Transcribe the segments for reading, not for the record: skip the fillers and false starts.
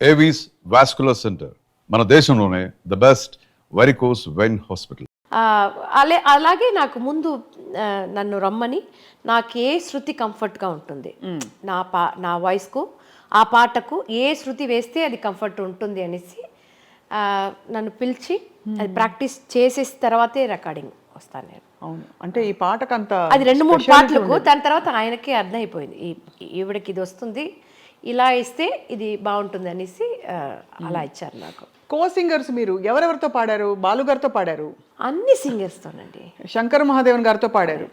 Avis vascular centre, మన దేశంలోనే the best varicose vein hospital. అలాగే నాకు ముందు నన్ను రమ్మని నాకు ఏ శృతి కంఫర్ట్గా ఉంటుంది, నా వాయిస్కు ఆ పాటకు ఏ శృతి వేస్తే అది కంఫర్ట్ ఉంటుంది అనేసి నన్ను పిలిచి అది ప్రాక్టీస్ చేసేసిన తర్వాతే రికార్డింగ్ వస్తాను నేను. అవును, అంటే ఈ పాటకు అంత అది 2-3 పాటలకు దాని తర్వాత ఆయనకే అర్థమైపోయింది ఈవిడకి ఇది వస్తుంది, ఇలా ఇస్తే ఇది బాగుంటుంది అనేసి అలా ఇచ్చారు నాకు. కో సింగర్స్ మీరు ఎవరెవరితో పాడారు? బాలు గారితో పాడారు, అన్ని సింగర్స్తోనండి. శంకర్ మహాదేవన్ గారితో పాడారు,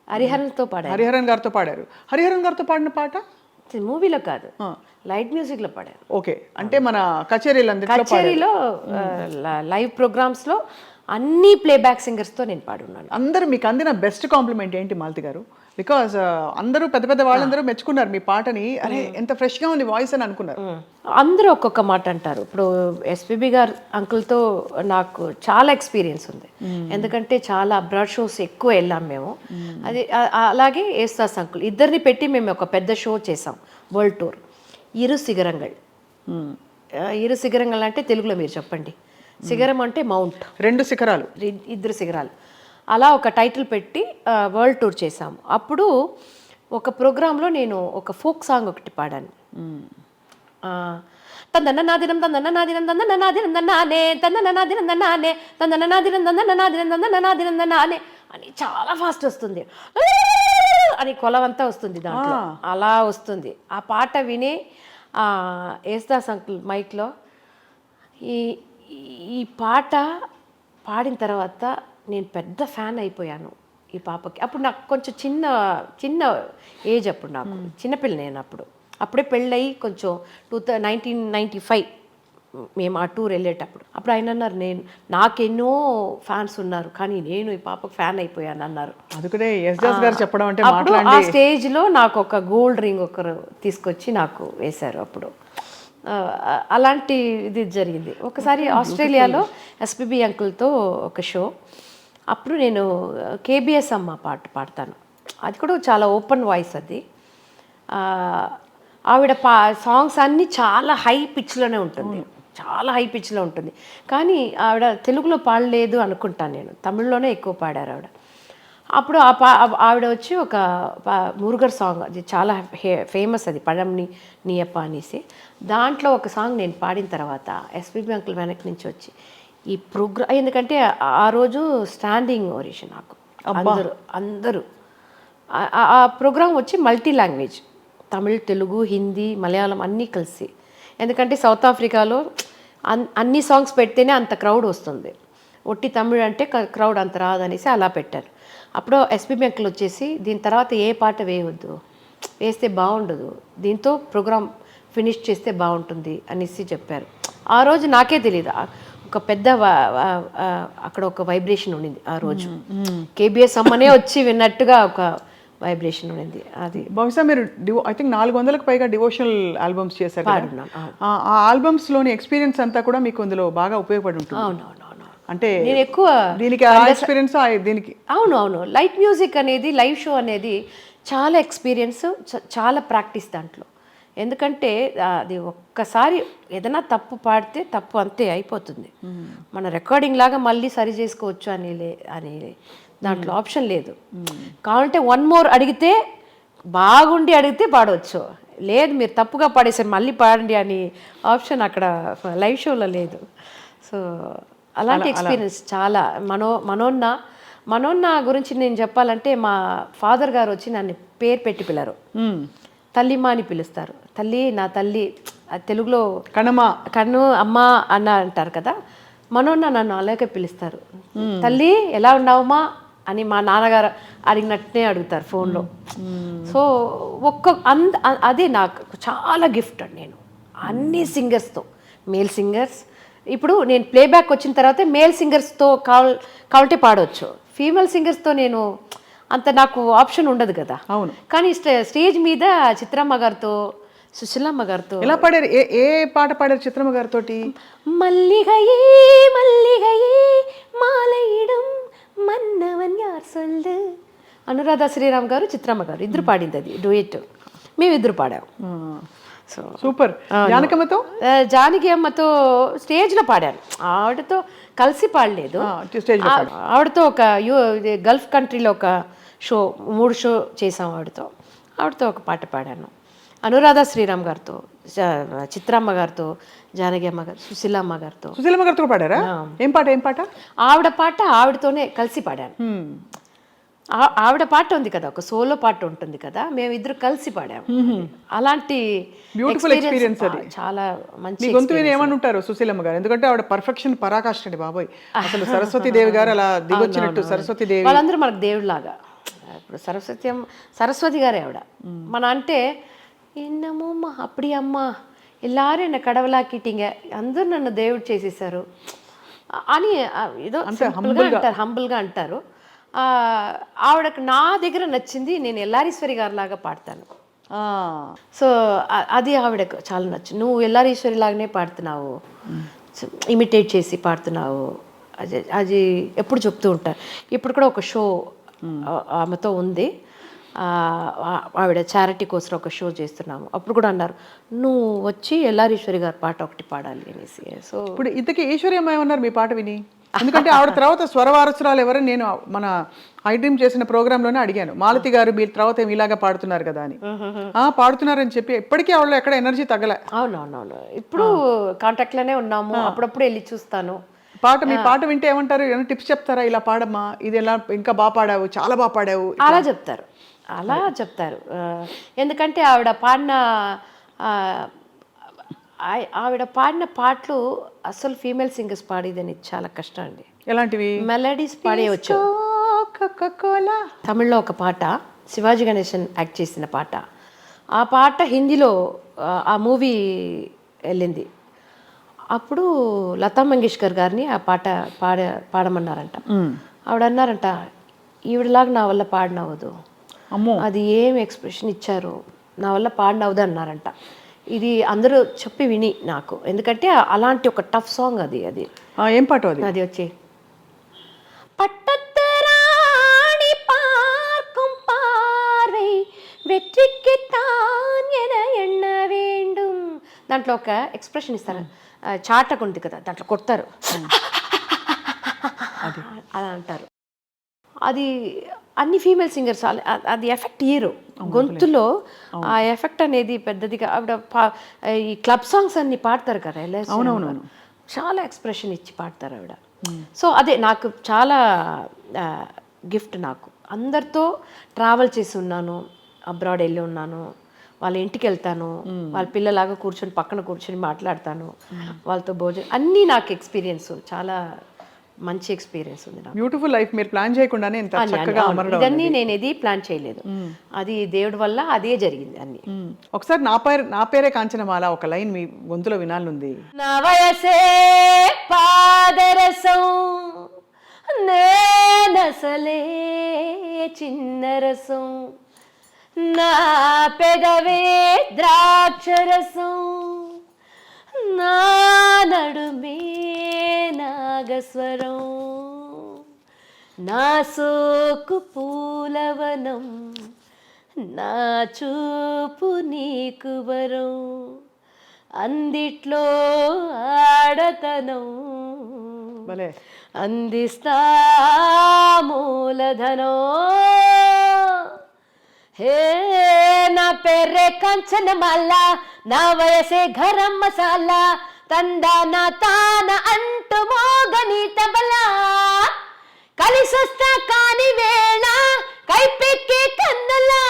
హరిహరన్తో పాడారు, హరిహరన్ గారితో పాడారు. హరిహరన్ గారితో పాడిన పాట మూవీలో కాదు, లైట్ మ్యూజిక్లో పాడారు. ఓకే, అంటే మన కచేరీలో లైవ్ ప్రోగ్రామ్స్లో అన్ని ప్లేబ్యాక్ సింగర్స్తో నేను పాడున్నాను. అందరూ మీకు అందిన బెస్ట్ కాంప్లిమెంట్ ఏంటి మాలతి గారు? బికాజ్ అందరూ పెద్ద పెద్ద వాళ్ళందరూ మెచ్చుకున్నారు మీ పాటని, అరే ఎంత ఫ్రెష్గా ఉంది వాయిస్ అని అనుకున్నారు. అందరూ ఒక్కొక్క మాట అంటారు. ఇప్పుడు ఎస్పీబీ గారు అంకుల్తో నాకు చాలా ఎక్స్పీరియన్స్ ఉంది, ఎందుకంటే చాలా బ్రాడ్ షోస్ ఎక్కువ వెళ్ళాం మేము. అది అలాగే ఏస్తాస్ అంకుల్ ఇద్దరిని పెట్టి మేము ఒక పెద్ద షో చేసాం, వరల్డ్ టూర్. ఇరు శిఖరంగల్ అంటే తెలుగులో మీరు చెప్పండి. శిఖరం అంటే మౌంట్, 2 శిఖరాలు, 2 శిఖరాలు, అలా ఒక టైటిల్ పెట్టి వరల్డ్ టూర్ చేసాము. అప్పుడు ఒక ప్రోగ్రాంలో నేను ఒక ఫోక్ సాంగ్ ఒకటి పాడాను. తందననాదినం తందననాదినం తందననాదినం తందనానే తందననాదినం తందనానే తందననాదినం తందననాదినం తందననాదినం తందనానే అని చాలా ఫాస్ట్ వస్తుంది, అని కొలవంతా వస్తుంది దాంట్లో, అలా వస్తుంది. ఆ పాట విని యేసుదాస్ అంకుల్ మైక్లో ఈ పాట పాడిన తర్వాత నేను పెద్ద ఫ్యాన్ అయిపోయాను ఈ పాపకి. అప్పుడు నాకు కొంచెం చిన్న ఏజ్, అప్పుడు నాకు చిన్నపిల్ల, నేను అప్పుడే పెళ్ళయి కొంచెం 1995 మేము ఆ టూర్ వెళ్ళేటప్పుడు. అప్పుడు ఆయన అన్నారు, నాకెన్నో ఫ్యాన్స్ ఉన్నారు కానీ నేను ఈ పాపకు ఫ్యాన్ అయిపోయాను అన్నారు. అప్పుడు ఆ స్టేజ్లో నాకు ఒక గోల్డ్ రింగ్ ఒకరు తీసుకొచ్చి నాకు వేశారు. అప్పుడు అలాంటి ఇది జరిగింది. ఒకసారి ఆస్ట్రేలియాలో ఎస్పీబీ అంకుల్తో ఒక షో, అప్పుడు నేను కేబిఎస్ అమ్మ పాట పాడతాను. అది కూడా చాలా ఓపెన్ వాయిస్. అది ఆవిడ సాంగ్స్ అన్నీ చాలా హై పిచ్లోనే ఉంటుంది, చాలా హై పిచ్లో ఉంటుంది. కానీ ఆవిడ తెలుగులో పాడలేదు అనుకుంటాను నేను, తమిళ్లోనే ఎక్కువ పాడారు ఆవిడ. అప్పుడు ఆవిడ వచ్చి ఒక మురుగర్ సాంగ్, అది చాలా ఫేమస్, అది పഴం నీయప్ప అనేసి. దాంట్లో ఒక సాంగ్ నేను పాడిన తర్వాత ఎస్పీబీ అంకుల్ వెనక్కి నుంచి వచ్చి ఈ ప్రోగ్రామ్, ఎందుకంటే ఆ రోజు స్టాండింగ్ ఓరేషన్ నాకు, అందరూ ఆ ప్రోగ్రాం వచ్చి మల్టీ లాంగ్వేజ్, తమిళ్, తెలుగు, హిందీ, మలయాళం అన్నీ కలిసి. ఎందుకంటే సౌత్ ఆఫ్రికాలో అన్ని సాంగ్స్ పెడితేనే అంత క్రౌడ్ వస్తుంది, ఒట్టి తమిళ్ అంటే క్రౌడ్ అంత రాదనేసి అలా పెట్టారు. అప్పుడు ఎస్పీబీ అంకుల్ వచ్చేసి దీని తర్వాత ఏ పాట వేయవద్దు, వేస్తే బాగుండదు, దీంతో ప్రోగ్రామ్ ఫినిష్ చేస్తే బాగుంటుంది అనేసి చెప్పారు. ఆ రోజు నాకే తెలియదు, ఒక పెద్ద అక్కడ ఒక వైబ్రేషన్ ఉండింది ఆ రోజు. కేబిఎస్ అమ్మనే వచ్చి విన్నట్టుగా ఒక వైబ్రేషన్ ఉండింది. అది బహుశా మీరు ఐ థింక్ 400లకు పైగా డివోషనల్ ఆల్బమ్స్ చేశారు. ఆ ఆల్బమ్స్లోని ఎక్స్పీరియన్స్ అంతా కూడా మీకు అందులో బాగా ఉపయోగపడి ఉంటుంది. అవునవును, అంటే నేను ఎక్కువ దీనికి ఎక్స్పీరియన్స్ దీనికి. అవును, లైట్ మ్యూజిక్ అనేది, లైవ్ షో అనేది చాలా ఎక్స్పీరియన్స్, చాలా ప్రాక్టీస్ దాంట్లో. ఎందుకంటే అది ఒక్కసారి ఏదైనా తప్పు పాడితే తప్పు అంతే అయిపోతుంది, మన రికార్డింగ్ లాగా మళ్ళీ సరి చేసుకోవచ్చు అని దాంట్లో ఆప్షన్ లేదు. కావాలంటే 1 more అడిగితే, బాగుండి అడిగితే పాడవచ్చు, లేదు మీరు తప్పుగా పాడేసారు మళ్ళీ పాడండి అని ఆప్షన్ అక్కడ లైవ్ షోలో లేదు. సో అలాంటి ఎక్స్పీరియన్స్ చాలా. మనోన్న గురించి నేను చెప్పాలంటే, మా ఫాదర్ గారు వచ్చి నన్ను పేరు పెట్టి పిల్లరు, తల్లిమా అని పిలుస్తారు. తల్లి, నా తల్లి, తెలుగులో కన్ను అమ్మ అన్న అంటారు కదా, మనోన్న నన్ను అలాగే పిలుస్తారు. తల్లి ఎలా ఉన్నావుమా అని మా నాన్నగారు అడిగినట్టే అడుగుతారు ఫోన్లో. సో అదే నాకు చాలా గిఫ్ట్ అండి. నేను అన్ని సింగర్స్తో, మేల్ సింగర్స్, ఇప్పుడు నేను ప్లేబ్యాక్ వచ్చిన తర్వాత మేల్ సింగర్స్తో కావాలంటే పాడవచ్చు, ఫీమేల్ సింగర్స్తో నేను అంత నాకు ఆప్షన్ ఉండదు కదా. అవును, కానీ స్టేజ్ మీద చిత్రమ్మ గారితో, సుశీలమ్మ గారితో. ఎలా పాడారు? ఏ పాట పాడారు చిత్రమ్మ గారితో? మల్లిగయే మల్లిగయే మాలయిడం మన్నవన్ యార్ సొల్లు, అనురాధ శ్రీరామ్ గారు, చిత్రమ్మ గారు ఇద్దరు పాడింది, అది డూయట్, మేమిద్దరు పాడాము. So super. జానకమ్మతో జానకి అమ్మతో స్టేజ్లో పాడాను, ఆవిడతో కలిసి పాడలేదు. స్టేజ్ ఆవిడతో ఒక గల్ఫ్ కంట్రీలో ఒక షో 3 షో చేసాం ఆవిడతో ఒక పాట పాడాను. అనురాధ శ్రీరామ్ గారితో, చిత్రమ్మ గారితో, జానకి అమ్మ గారు, సుశీలమ్మ గారితో. సుశీలమ్మ గారితో పాడారా? ఏం పాట? ఆవిడ పాట ఆవిడతోనే కలిసి పాడాను. ఆవిడ పాట ఉంది కదా, ఒక సోలో పాట ఉంటుంది కదా, మేమిద్దరు కలిసి పాడాము. అలాంటి బ్యూటిఫుల్ ఎక్స్పీరియన్స్ అది. చాలా మంచి గొంతు విని ఏమని ఉంటారు సుశీలమ్మ గారు? ఎందుకంటే ఆవిడ పర్ఫెక్షన్ పరాకాష్ట అండి బాబోయ్. అసలు సరస్వతి దేవి గారు అలా దిగొచ్చినట్టు. సరస్వతి దేవి వాళ్ళందరూ మనకు దేవుడిలాగా. ఇప్పుడు సరస్వతి గారే ఆవిడ. మన అంటే என்னமோம்மா அப்படி அம்மா எல்லாரும் என்னை கடவுளாக்கிட்டீங்க, అందరూ నన్ను దేవుడు చేసేసారు అని ఏదో హంబుల్గా అంటారు. ఆవిడకు నా దగ్గర నచ్చింది, నేను ఎల్లారీశ్వరి గారి లాగా పాడతాను. సో అది ఆవిడకు చాలా నచ్చింది. నువ్వు ఎల్లారీశ్వరి లాగానే పాడుతున్నావు, ఇమిటేట్ చేసి పాడుతున్నావు, అది ఎప్పుడు చెప్తూ ఉంటారు. ఇప్పుడు కూడా ఒక షో ఆమెతో ఉంది, ఆవిడ చారిటీ కోసం ఒక షో చేస్తున్నాము. అప్పుడు కూడా అన్నారు, నువ్వు వచ్చి ఎల్లారీశ్వరి గారి పాట ఒకటి పాడాలి అనేసి. సో ఇప్పుడు ఇంతకీ ఈశ్వర్యమ్మ ఏమన్నారు మీ పాట విని? ఎందుకంటే ఆవిడ తర్వాత స్వరవారసురాలు ఎవరని నేను మన ఐ డ్రీమ్ చేసిన ప్రోగ్రాంలోనే అడిగాను. మాలతి గారు మీరు తర్వాత ఇలాగా పాడుతున్నారు కదా అని. పాడుతున్నారని చెప్పి ఇప్పటికీ ఆవిడ ఎక్కడ ఎనర్జీ తగ్గలే. అవునవునవును, ఇప్పుడు కాంటాక్ట్లోనే ఉన్నాము, అప్పుడప్పుడు వెళ్ళి చూస్తాను. మీ పాట వింటే ఏమంటారు? ఏమైనా టిప్స్ చెప్తారా? ఇలా పాడమ్మా, ఇది ఎలా ఇంకా బాగా పాడావు, చాలా బాగా పాడావు, అలా చెప్తారు. ఎందుకంటే ఆవిడ పాడిన పాటలు అసలు ఫీమేల్ సింగర్స్ పాడేదని చాలా కష్టం అండి. ఎలాంటివి? మెలడీస్ పాడేయచ్చు. తమిళ్లో ఒక పాట, శివాజీ గణేశన్ యాక్ట్ చేసిన పాట, ఆ పాట హిందీలో ఆ మూవీ వెళ్ళింది. అప్పుడు లతా మంగేష్కర్ గారిని ఆ పాట పాడమన్నారంట. ఆవిడ అన్నారంట, ఈవిడలాగా నా వల్ల పాడినవ్వదు, అది ఏం ఎక్స్ప్రెషన్ ఇచ్చారు, నా వల్ల పాడినవ్వదు అన్నారంట. ఇది అందరూ చెప్పి విని నాకు, ఎందుకంటే అలాంటి ఒక టఫ్ సాంగ్ అది. ఏం పాట అది? అది వచ్చి పట్టత్తరాణి పార్க்கும் பார்வை வெற்றிக்கு தான் என எண்ண வேண்டும். దాంట్లో ఒక ఎక్స్ప్రెషన్ ఇస్తారు, చాటకు ఉంది కదా, దాంట్లో కొడతారు, అలా అంటారు. అది అన్ని ఫీమేల్ సింగర్స్ అది ఎఫెక్ట్ ఇయ్యరు గొంతులో. ఆ ఎఫెక్ట్ అనేది పెద్దదిగా ఆవిడ ఈ క్లబ్ సాంగ్స్ అన్ని పాడతారు కదా, చాలా ఎక్స్ప్రెషన్ ఇచ్చి పాడతారు ఆవిడ. సో అదే నాకు చాలా గిఫ్ట్. నాకు అందరితో ట్రావెల్ చేసి ఉన్నాను, అబ్రాడ్ వెళ్ళి ఉన్నాను, వాళ్ళ ఇంటికి వెళ్తాను, వాళ్ళ పిల్లలాగా పక్కన కూర్చొని మాట్లాడతాను, వాళ్ళతో భోజనం, అన్నీ నాకు ఎక్స్పీరియన్స్, చాలా మంచి ఎక్స్పీరియన్స్ ఉంది నాకు. బ్యూటిఫుల్ లైఫ్ మీరు ప్లాన్ చేయకుండానే ఇంత చక్కగా అమరడం. ఇదన్నీ నేను ఏది ప్లాన్ చేయలేదు, అది దేవుడి వల్ల అదే జరిగింది అన్ని. ఒకసారి నా పేరే కాంచనమాల ఒక లైన్ మీ గొంతులో వినాలనుంది. నా వయసే పాదరసం నేనసలే చిన్న రసం, నా పెదవే ద్రాక్షరసం, నా నడుమే నాగస్వరం, నా సోకు పూలవనం, నా చూపు నీకు వరం, అందిట్లో ఆడతనం, అందిస్తా మూలధనం. హే నా పేరే కంచనమాల, నా వయసే గరం మసాలా, తందాన తాన అంటూ మోగని తబలా, కలిసొస్తా కాని వేళ కైపెక్కే కన్నలా,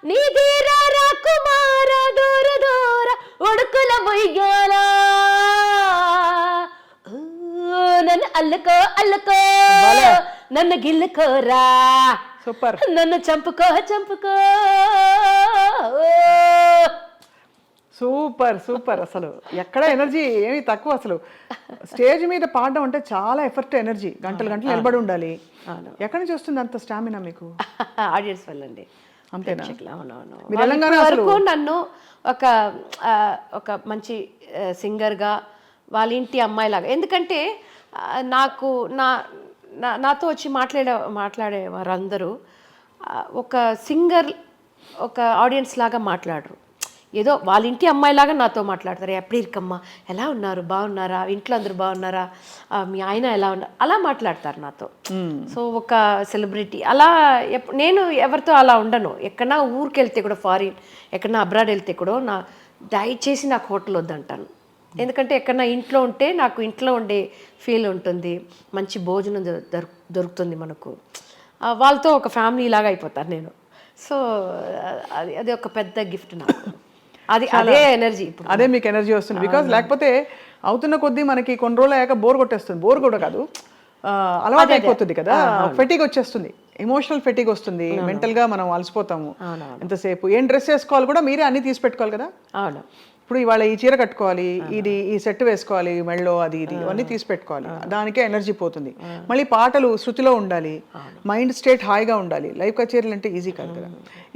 నీ ధీరా రాకుమార దూర దూర ఉడుకుల ముయ్యాలా, నన్ను అల్లుకో నన్ను గిల్లుకోరా, సూపర్, నన్ను చంపుకో సూపర్. అసలు ఎక్కడ ఎనర్జీ ఏమీ తక్కువ. అసలు స్టేజ్ మీద పాడడం అంటే చాలా ఎఫర్ట్, ఎనర్జీ, గంటలు నిలబడి ఉండాలి. ఎక్కడి నుంచి వస్తుంది అంత స్టామినా మీకు? ఆడియన్స్ వల్లండి. అంతేనా? వరకు నన్ను ఒక మంచి సింగర్గా, వాళ్ళ ఇంటి అమ్మాయిలాగా, ఎందుకంటే నాకు నాతో వచ్చి మాట్లాడేవారు అందరూ ఒక సింగర్, ఒక ఆడియన్స్ లాగా మాట్లాడరు. ఏదో వాళ్ళ ఇంటి అమ్మాయిలాగా నాతో మాట్లాడతారు. ఎప్పుడు ఇరుకమ్మా ఎలా ఉన్నారు, బాగున్నారా, ఇంట్లో అందరూ బాగున్నారా, మీ ఆయన ఎలా ఉన్నారు, అలా మాట్లాడతారు నాతో. సో ఒక సెలబ్రిటీ అలా నేను ఎవరితో అలా ఉండను. ఎక్కడన్నా ఊరికి వెళ్తే కూడా, ఫారిన్ ఎక్కడన్నా అబ్రాడ్ వెళ్తే కూడా దయచేసి నాకు హోటల్ వద్దంటాను. ఎందుకంటే ఎక్కడన్నా ఇంట్లో ఉంటే నాకు ఇంట్లో ఉండే ఫీల్ ఉంటుంది, మంచి భోజనం దొరుకుతుంది మనకు. వాళ్ళతో ఒక ఫ్యామిలీ లాగా అయిపోతాను నేను. సో అది ఒక పెద్ద గిఫ్ట్ నాకు. అదే ఎనర్జీ ఇప్పుడు. అదే మీకు ఎనర్జీ వస్తుంది. బికాజ్ లేకపోతే అవుతున్న కొద్దీ మనకి కొన్ని రోజులు అయ్యాక బోర్ కొట్టేస్తుంది. బోర్ కూడా కాదు, అలవాటు అయిపోతుంది కదా, ఫెటిగ్ వచ్చేస్తుంది, ఎమోషనల్ ఫెటిగ్ వస్తుంది, మెంటల్గా మనం అలసిపోతాము. ఎంతసేపు ఏం డ్రెస్ వేసుకోవాలి కూడా మీరే అన్ని తీసి పెట్టుకోవాలి కదా. అవును. ఇప్పుడు ఇవాళ ఈ చీర కట్టుకోవాలి, ఈ సెట్ వేసుకోవాలి, మెళ్ళో అది ఇది అన్నీ తీసి పెట్టుకోవాలి, దానికే ఎనర్జీ పోతుంది. మళ్ళీ పాటలు శృతిలో ఉండాలి, మైండ్ స్టేట్ హాయిగా ఉండాలి. లైవ్ కచేరీలు అంటే ఈజీ కాదు కదా.